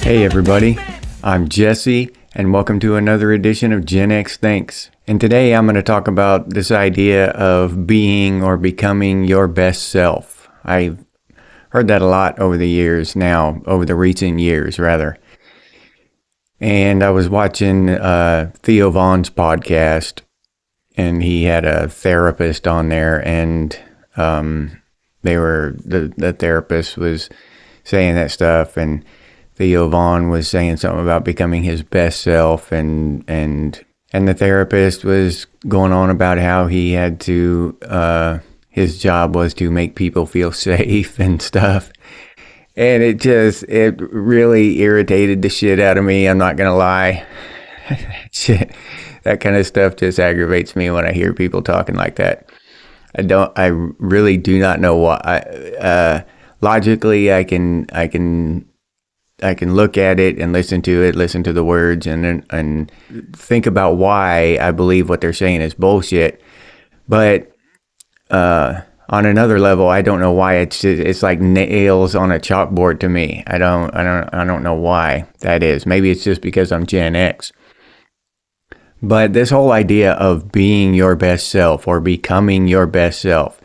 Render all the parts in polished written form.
Hey everybody, I'm Jesse and welcome to another edition of Gen X Thinks. And today I'm going to talk about this idea of being or becoming your best self. I've heard that a lot over the recent years rather. And I was watching Theo Von's podcast and he had a therapist on there and the therapist was saying that stuff, and Theo Von was saying something about becoming his best self, and the therapist was going on about how he had to, his job was to make people feel safe and stuff. And it really irritated the shit out of me. I'm not going to lie. Shit, that kind of stuff just aggravates me when I hear people talking like that. I really do not know why. Logically, I can look at it and listen to the words and think about why I believe what they're saying is bullshit. But on another level, I don't know why it's like nails on a chalkboard to me. I don't know why that is. Maybe it's just because I'm Gen X. But this whole idea of being your best self or becoming your best self,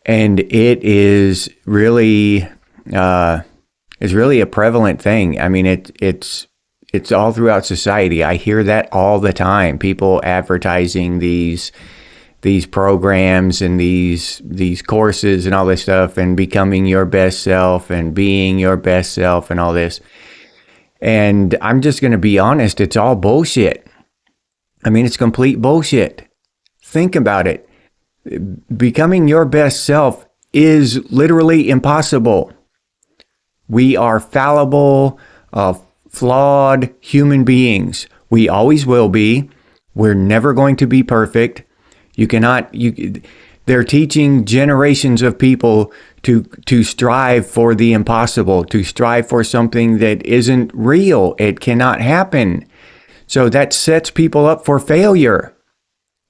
and it is really a prevalent thing. I mean, it's all throughout society. I hear that all the time. People advertising these programs and these courses and all this stuff, and becoming your best self and being your best self and all this. And I'm just going to be honest, it's all bullshit. I mean, it's complete bullshit. Think about it. Becoming your best self is literally impossible. We are fallible, flawed human beings. We always will be. We're never going to be perfect. They're teaching generations of people to strive for the impossible, to strive for something that isn't real. It cannot happen. So that sets people up for failure.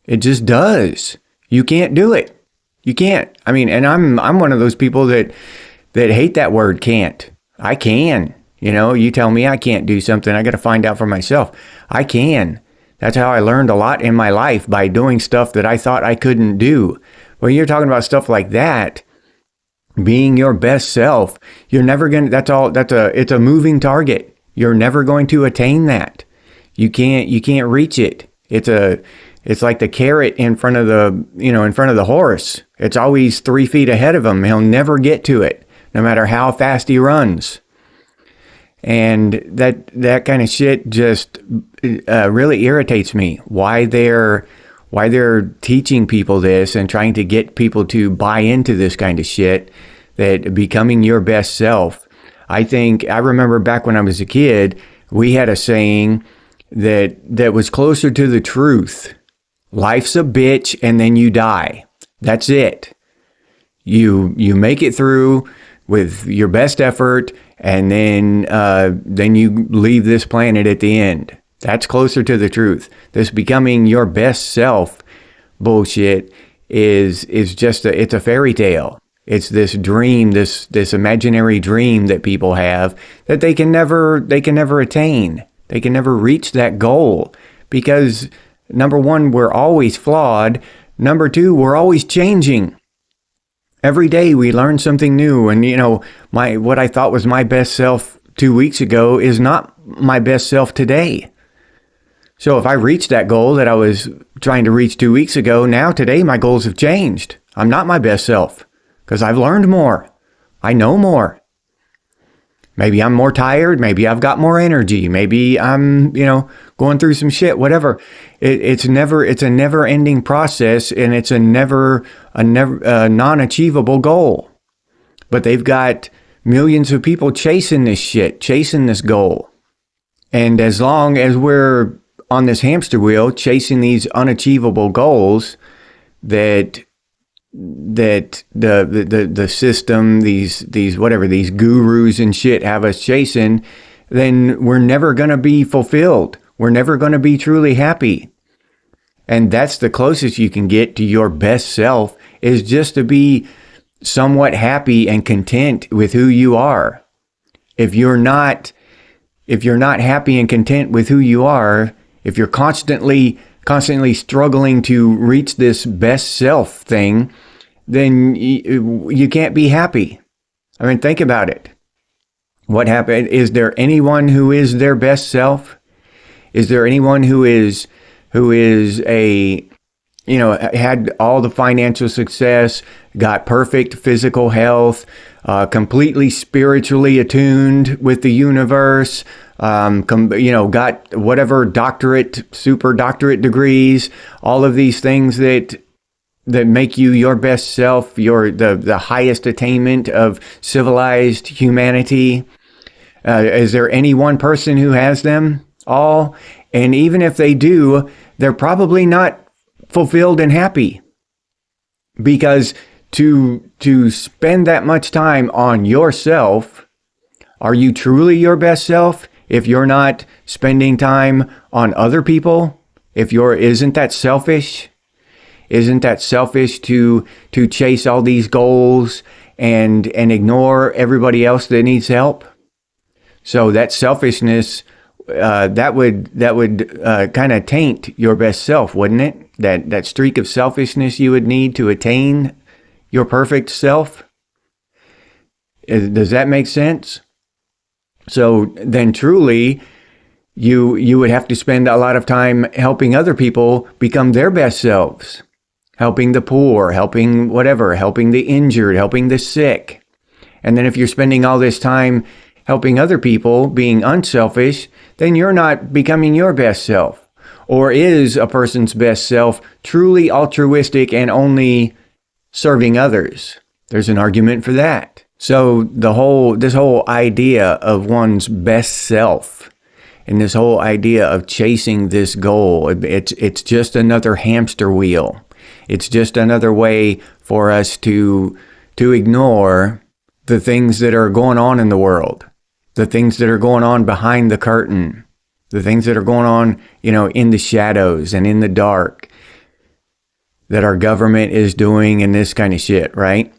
It just does. You can't do it. You can't. I mean, and I'm one of those people that hate that word can't. I can. You know, you tell me I can't do something, I got to find out for myself. I can. That's how I learned a lot in my life, by doing stuff that I thought I couldn't do. When you're talking about stuff like that, being your best self, you're never going to, it's a moving target. You're never going to attain that. You can't reach it. It's like the carrot in front of the horse. It's always 3 feet ahead of him. He'll never get to it, no matter how fast he runs. And that kind of shit just really irritates me. Why they're teaching people this and trying to get people to buy into this kind of shit, that becoming your best self. I remember back when I was a kid, we had a saying that was closer to the truth. Life's a bitch and then you die. That's it. You make it through with your best effort, and then you leave this planet at the end. That's closer to the truth. This becoming your best self bullshit is just it's a fairy tale. It's this dream, this imaginary dream that people have that they can never attain. They can never reach that goal because, number one, we're always flawed. Number two, we're always changing. Every day we learn something new, and what I thought was my best self 2 weeks ago is not my best self today. So if I reach that goal that I was trying to reach 2 weeks ago, now today my goals have changed. I'm not my best self because I've learned more. I know more. Maybe I'm more tired. Maybe I've got more energy. Maybe I'm, going through some shit, whatever. It's a never ending process, and it's a non-achievable goal. But they've got millions of people chasing this shit, chasing this goal. And as long as we're on this hamster wheel, chasing these unachievable goals that the system, these gurus and shit have us chasing, then we're never going to be fulfilled. We're never going to be truly happy. And that's the closest you can get to your best self, is just to be somewhat happy and content with who you are. If you're not if you're not happy and content with who you are, if you're constantly struggling to reach this best self thing, then you can't be happy. I mean, think about it. What happened? Is there anyone who is their best self? Is there anyone who is a, had all the financial success, got perfect physical health, completely spiritually attuned with the universe, got whatever super doctorate degrees, all of these things that make you your best self, the highest attainment of civilized humanity? Is there any one person who has them all? And even if they do, they're probably not fulfilled and happy, because to spend that much time on yourself, are you truly your best self if you're not spending time on other people? Isn't that selfish? Isn't that selfish to chase all these goals and ignore everybody else that needs help? So that selfishness, that would kind of taint your best self, wouldn't it? That streak of selfishness you would need to attain your perfect self. Does that make sense? So then truly, you would have to spend a lot of time helping other people become their best selves. Helping the poor, helping whatever, helping the injured, helping the sick. And then if you're spending all this time helping other people, being unselfish, then you're not becoming your best self. Or is a person's best self truly altruistic and only serving others? There's an argument for that. So this whole idea of one's best self and this whole idea of chasing this goal, it's just another hamster wheel. It's just another way for us to ignore the things that are going on in the world, the things that are going on behind the curtain, the things that are going on, in the shadows and in the dark that our government is doing and this kind of shit, right?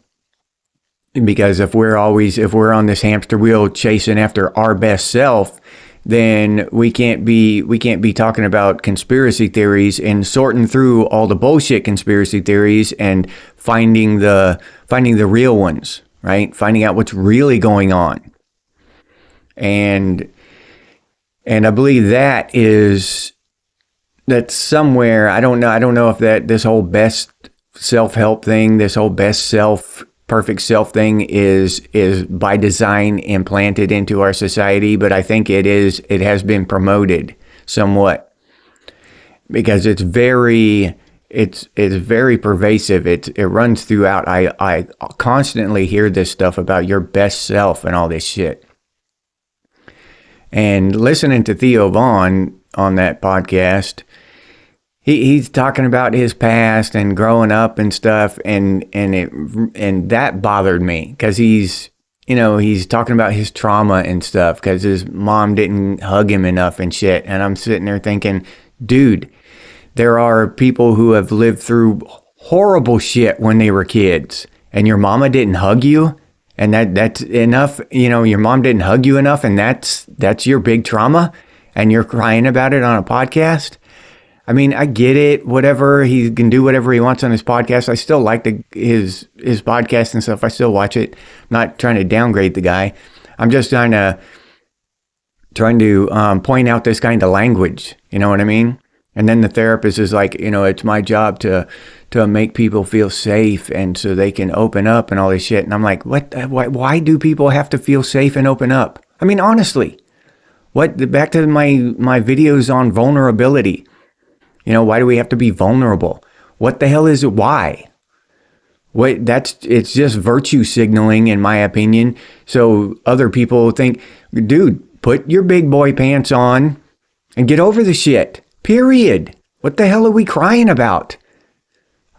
Because if we're on this hamster wheel chasing after our best self, then we can't be talking about conspiracy theories and sorting through all the bullshit conspiracy theories and finding the real ones, right? Finding out what's really going on. And I believe that's somewhere, I don't know if this whole best self-help thing, this whole best self, perfect self thing is by design implanted into our society, but I think it has been promoted somewhat because it's very pervasive. It runs throughout. I constantly hear this stuff about your best self and all this shit. And listening to Theo Vaughn on that podcast, he's talking about his past and growing up and stuff, and that bothered me because he's talking about his trauma and stuff because his mom didn't hug him enough and shit. And I'm sitting there thinking, dude, there are people who have lived through horrible shit when they were kids, and your mama didn't hug you. And that's enough, your mom didn't hug you enough, and that's your big trauma, and you're crying about it on a podcast. I mean, I get it, whatever, he can do whatever he wants on his podcast. I still like his podcast and stuff. I still watch it. I'm not trying to downgrade the guy. I'm just trying to point out this kind of language, you know what I mean? And then the therapist is like, it's my job to make people feel safe and so they can open up and all this shit. And I'm like, why do people have to feel safe and open up? I mean, honestly, back to my videos on vulnerability. Why do we have to be vulnerable? What the hell is it? Why? It's just virtue signaling, in my opinion. So other people think, dude, put your big boy pants on and get over the shit. Period. What the hell are we crying about?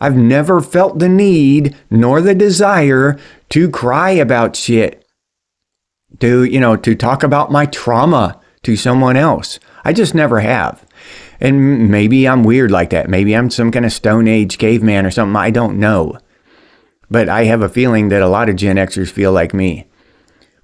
I've never felt the need nor the desire to cry about shit. To talk about my trauma to someone else. I just never have. And maybe I'm weird like that. Maybe I'm some kind of Stone Age caveman or something. I don't know. But I have a feeling that a lot of Gen Xers feel like me.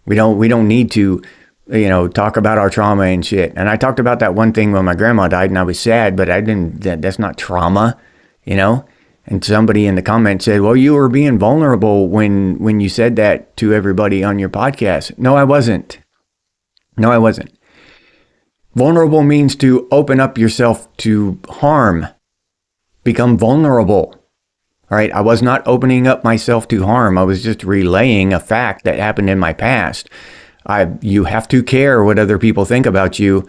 We don't need to talk about our trauma and shit. And I talked about that one thing when my grandma died and I was sad, but that's not trauma, And somebody in the comments said, well, you were being vulnerable when you said that to everybody on your podcast. No, I wasn't. Vulnerable means to open up yourself to harm, become vulnerable. All right. I was not opening up myself to harm. I was just relaying a fact that happened in my past. You have to care what other people think about you,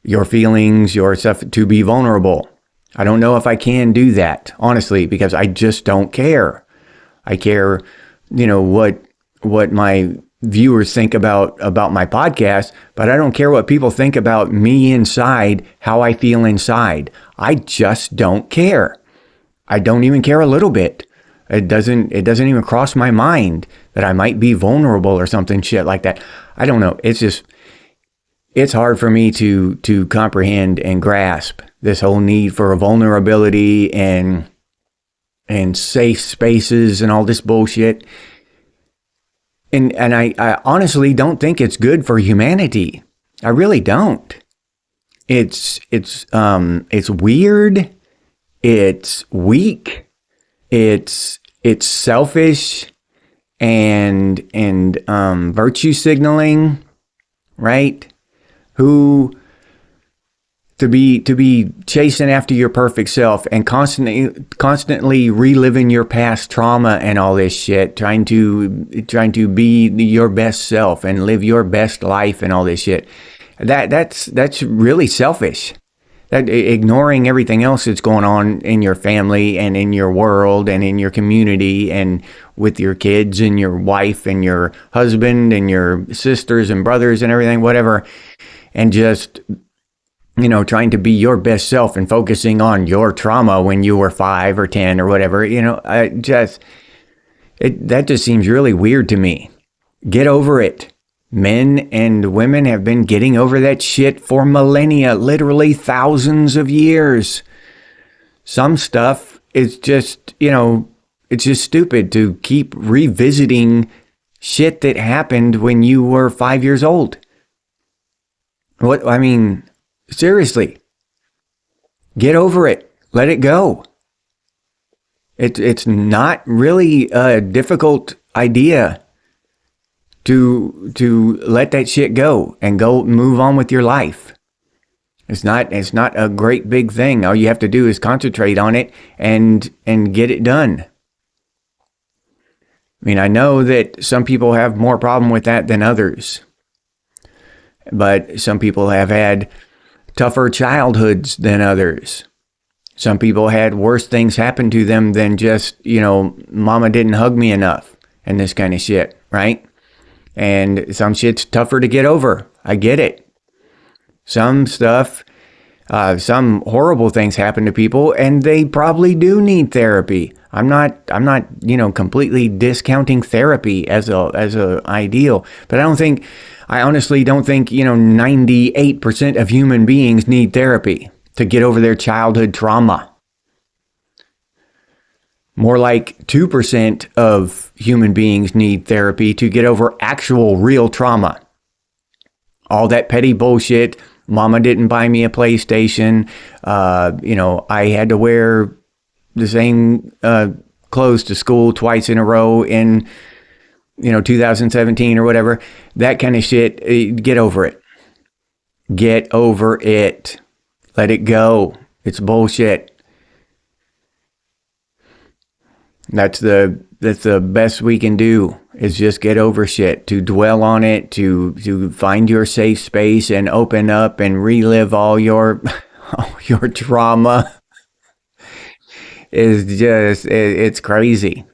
your feelings, your stuff, to be vulnerable. I don't know if I can do that, honestly, because I just don't care. I care, what my viewers think about my podcast, but I don't care what people think about me inside, how I feel inside. I just don't care. I don't even care a little bit. It doesn't even cross my mind that I might be vulnerable or something shit like that. I don't know. It's hard for me to comprehend and grasp this whole need for a vulnerability and safe spaces and all this bullshit. And I honestly don't think it's good for humanity. I really don't. It's weird. It's weak. It's selfish and virtue signaling, right? Who to be chasing after your perfect self and constantly reliving your past trauma and all this shit, trying to be your best self and live your best life and all this shit. That's really selfish. That ignoring everything else that's going on in your family and in your world and in your community and with your kids and your wife and your husband and your sisters and brothers and everything, whatever, and just trying to be your best self and focusing on your trauma when you were 5 or 10 or whatever, that just seems really weird to me. Get over it. Men and women have been getting over that shit for millennia, literally thousands of years. Some stuff is just, it's just stupid to keep revisiting shit that happened when you were 5 years old. Seriously, get over it. Let it go. It's not really a difficult idea to let that shit go and go move on with your life. It's not a great big thing. All you have to do is concentrate on it and get it done. I know that some people have more problem with that than others. But some people have had tougher childhoods than others. Some people had worse things happen to them than just, mama didn't hug me enough and this kind of shit, right? And some shit's tougher to get over. I get it. Some stuff, some horrible things happen to people and they probably do need therapy. I'm not, completely discounting therapy as a ideal, but I honestly don't think, 98% of human beings need therapy to get over their childhood trauma. More like 2% of human beings need therapy to get over actual real trauma. All that petty bullshit. Mama didn't buy me a PlayStation. I had to wear the same clothes to school twice in a row in 2017 or whatever. That kind of shit. Get over it. Get over it. Let it go. It's bullshit. That's the best we can do, is just get over shit, to dwell on it, to find your safe space and open up and relive all your trauma. Is just, it's crazy.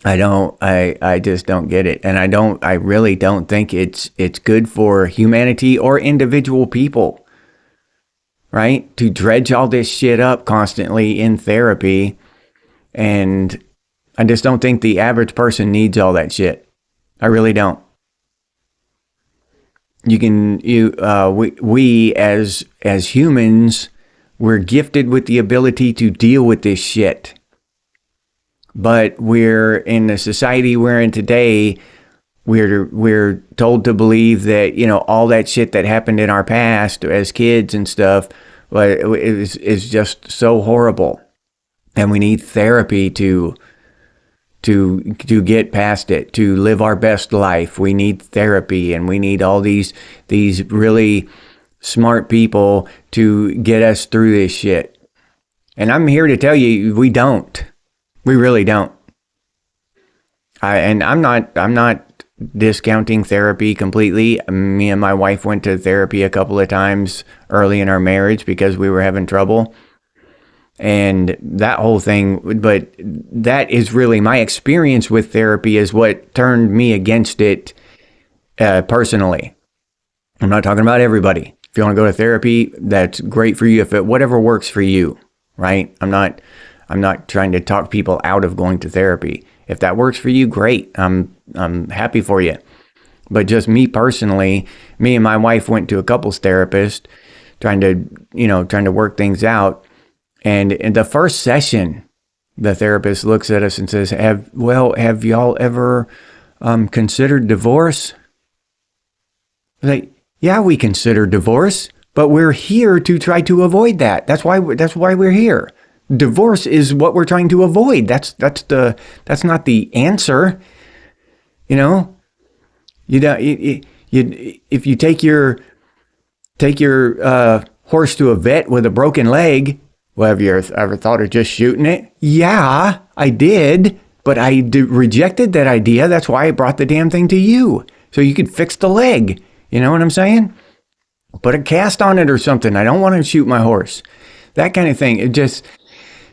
I just don't get it. And I really don't think it's good for humanity or individual people, right? To dredge all this shit up constantly in therapy. And I just don't think the average person needs all that shit. I really don't. We as humans, we're gifted with the ability to deal with this shit. But we're in the society we're in today, we're told to believe that, all that shit that happened in our past as kids and stuff, is just so horrible. And we need therapy to get past it, to live our best life. We need therapy, and we need all these really smart people to get us through this shit. And I'm here to tell you, we don't. We really don't. I'm not discounting therapy completely. Me and my wife went to therapy a couple of times early in our marriage because we were having trouble. And that whole thing, but that is really my experience with therapy is what turned me against it personally. I'm not talking about everybody. If you want to go to therapy, that's great for you. Whatever works for you, right? I'm not trying to talk people out of going to therapy. If that works for you, great. I'm happy for you. But just me personally, me and my wife went to a couples therapist, trying to work things out. And in the first session, the therapist looks at us and says, have y'all ever considered divorce? Like, yeah, we consider divorce, but we're here to try to avoid that. That's why we're here. Divorce is what we're trying to avoid. That's not the answer. If you take your horse to a vet with a broken leg, well, have you ever thought of just shooting it? Yeah, I did, but I rejected that idea. That's why I brought the damn thing to you, so you could fix the leg. You know what I'm saying? Put a cast on it or something. I don't want to shoot my horse. That kind of thing.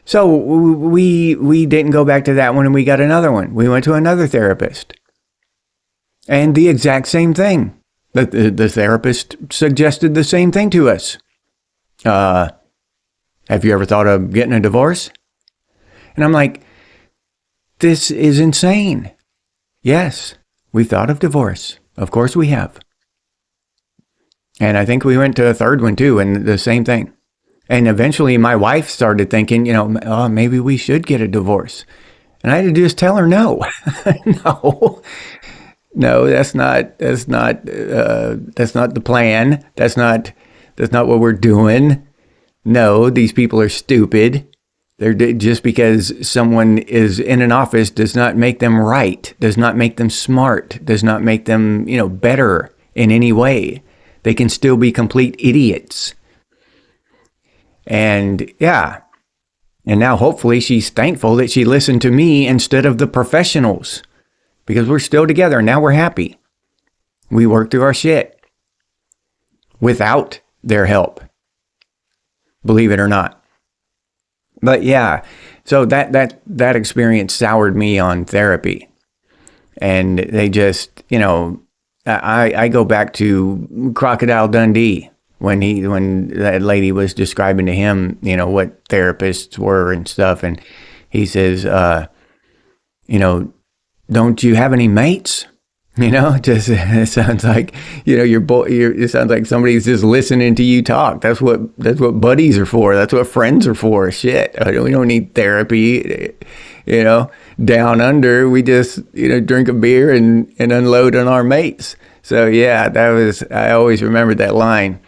So we didn't go back to that one, and we got another one. We went to another therapist, and the exact same thing. The therapist suggested the same thing to us. Have you ever thought of getting a divorce? And I'm like, this is insane. Yes, we thought of divorce. Of course we have. And I think we went to a third one too, and the same thing. And eventually my wife started thinking, maybe we should get a divorce. And I had to just tell her no. No, that's not the plan. That's not what we're doing. No, these people are stupid. Just because someone is in an office does not make them right, does not make them smart, does not make them, better in any way. They can still be complete idiots. And yeah. And now hopefully she's thankful that she listened to me instead of the professionals, because we're still together. Now we're happy. We worked through our shit without their help. Believe it or not. But yeah, so that experience soured me on therapy. And they just, I go back to Crocodile Dundee when that lady was describing to him, what therapists were and stuff. And he says, don't you have any mates? Just it sounds like it sounds like somebody's just listening to you talk. That's what buddies are for. That's what friends are for. Shit, we don't need therapy. Down under, we just drink a beer and unload on our mates. So yeah, I always remembered that line,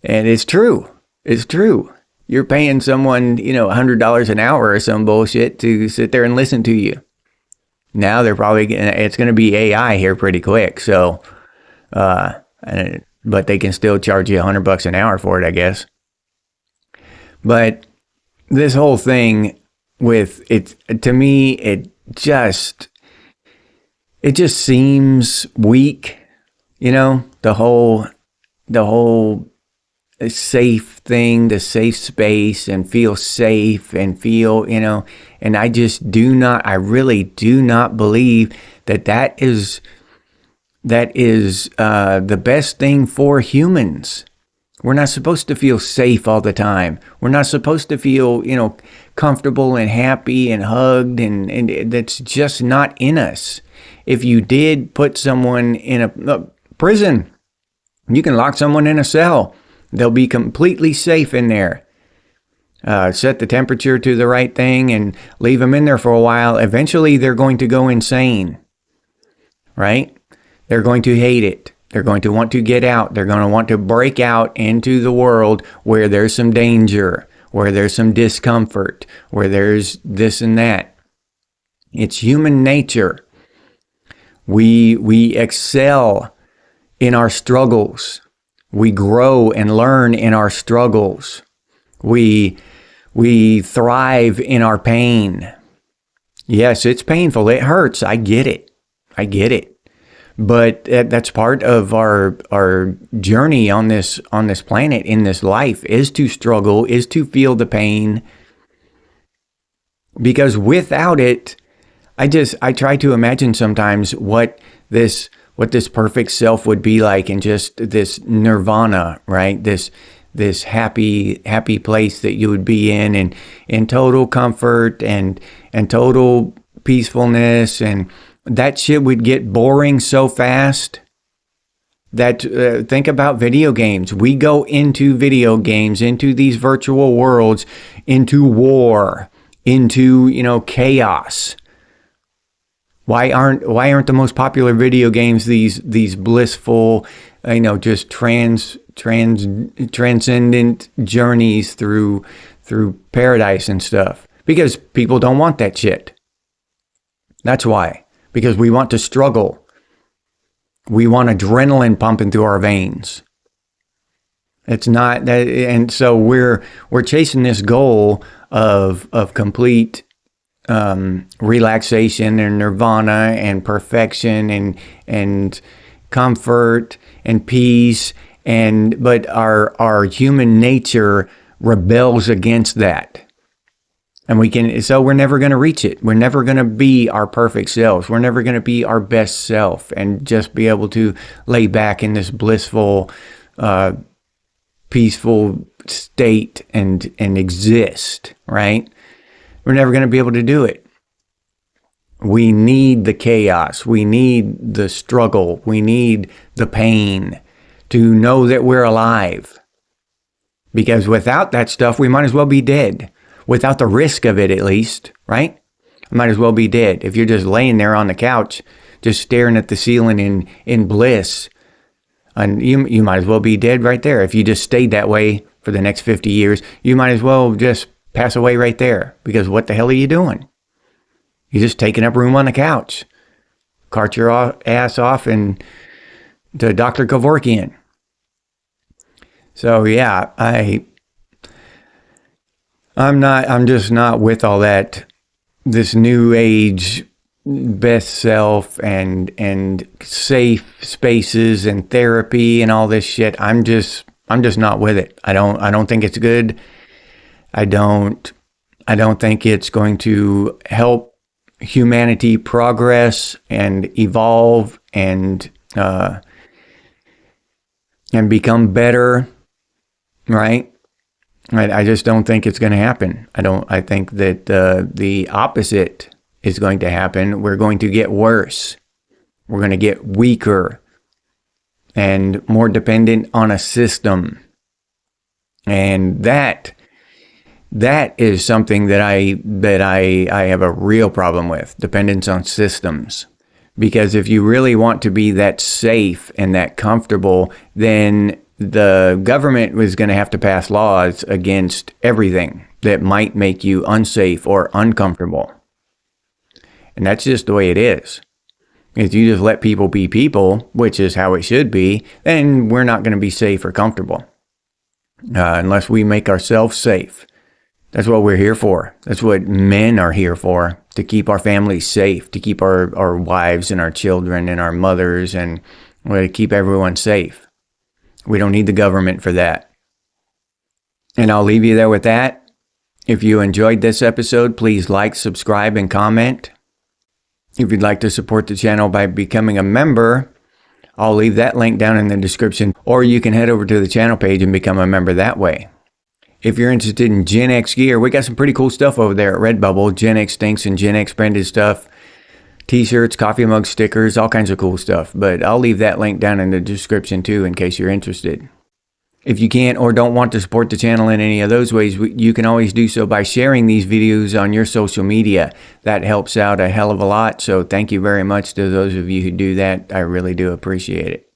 and it's true. It's true. You're paying someone $100 an hour or some bullshit to sit there and listen to you. Now it's going to be AI here pretty quick. So, but they can still charge you $100 an hour for it, I guess. But this whole thing with it, to me, it just seems weak. The whole safe thing, the safe space, and feel safe and feel, and I really do not believe that is the best thing for humans. We're not supposed to feel safe all the time. We're not supposed to feel, comfortable and happy and hugged, and that's just not in us. If you did put someone in a prison, you can lock someone in a cell. They'll be completely safe in there. Set the temperature to the right thing and leave them in there for a while. Eventually, they're going to go insane, right? They're going to hate it. They're going to want to get out. They're going to want to break out into the world where there's some danger, where there's some discomfort, where there's this and that. It's human nature. We excel in our struggles. We grow and learn in our struggles. We thrive in our pain. Yes, it's painful. It hurts. I get it. But that's part of our journey on this planet, in this life, is to struggle, is to feel the pain. Because without it, I try to imagine sometimes what this perfect self would be like, in just this nirvana, right? This happy place that you would be in total comfort and total peacefulness, and that shit would get boring so fast. That think about video games. We go into video games, into these virtual worlds, into war, into chaos. Why aren't the most popular video games these blissful, just transcendent journeys through paradise and stuff? Because people don't want that shit. That's why. Because we want to struggle. We want adrenaline pumping through our veins. It's not that, and so we're chasing this goal of complete relaxation and nirvana and perfection and comfort and peace, but our human nature rebels against that. And we're never going to reach it. We're never going to be our perfect selves. We're never going to be our best self and just be able to lay back in this blissful, peaceful state and exist, right? We're never going to be able to do it. We need the chaos. We need the struggle. We need the pain to know that we're alive. Because without that stuff, we might as well be dead. Without the risk of it, at least, right? I might as well be dead. If you're just laying there on the couch, just staring at the ceiling in bliss, and you might as well be dead right there. If you just stayed that way for the next 50 years, you might as well just pass away right there. Because what the hell are you doing? You're just taking up room on the couch. Cart your ass off and to Dr. Kevorkian. So yeah, I'm just not with all that, this new age best self and safe spaces and therapy and all this shit. I'm just not with it. I don't think it's good. I don't think it's going to help humanity progress and evolve and become better, right? I just don't think it's going to happen. I think that the opposite is going to happen. We're going to get worse. We're going to get weaker and more dependent on a system. And that is something that I have a real problem with, dependence on systems. Because if you really want to be that safe and that comfortable, then the government was going to have to pass laws against everything that might make you unsafe or uncomfortable. And that's just the way it is. If you just let people be people, which is how it should be, then we're not going to be safe or comfortable. Unless we make ourselves safe. That's what we're here for. That's what men are here for. To keep our families safe. To keep our wives and our children and our mothers, and to keep everyone safe. We don't need the government for that. And I'll leave you there with that. If you enjoyed this episode, please like, subscribe, and comment. If you'd like to support the channel by becoming a member, I'll leave that link down in the description, or you can head over to the channel page and become a member that way. If you're interested in Gen X gear, we got some pretty cool stuff over there at Redbubble. Gen X Stinks and Gen X branded stuff. T-shirts, coffee mug stickers, all kinds of cool stuff. But I'll leave that link down in the description too in case you're interested. If you can't or don't want to support the channel in any of those ways, you can always do so by sharing these videos on your social media. That helps out a hell of a lot. So thank you very much to those of you who do that. I really do appreciate it.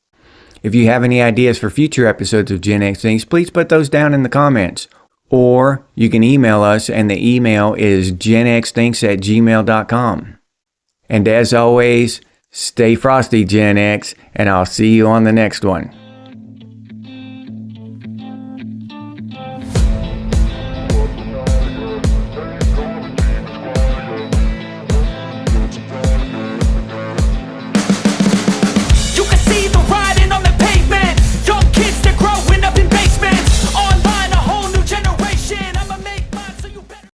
If you have any ideas for future episodes of Gen X Thinks, please put those down in the comments. Or you can email us, and the email is genxthinks@gmail.com. And as always, stay frosty, Gen X, and I'll see you on the next one.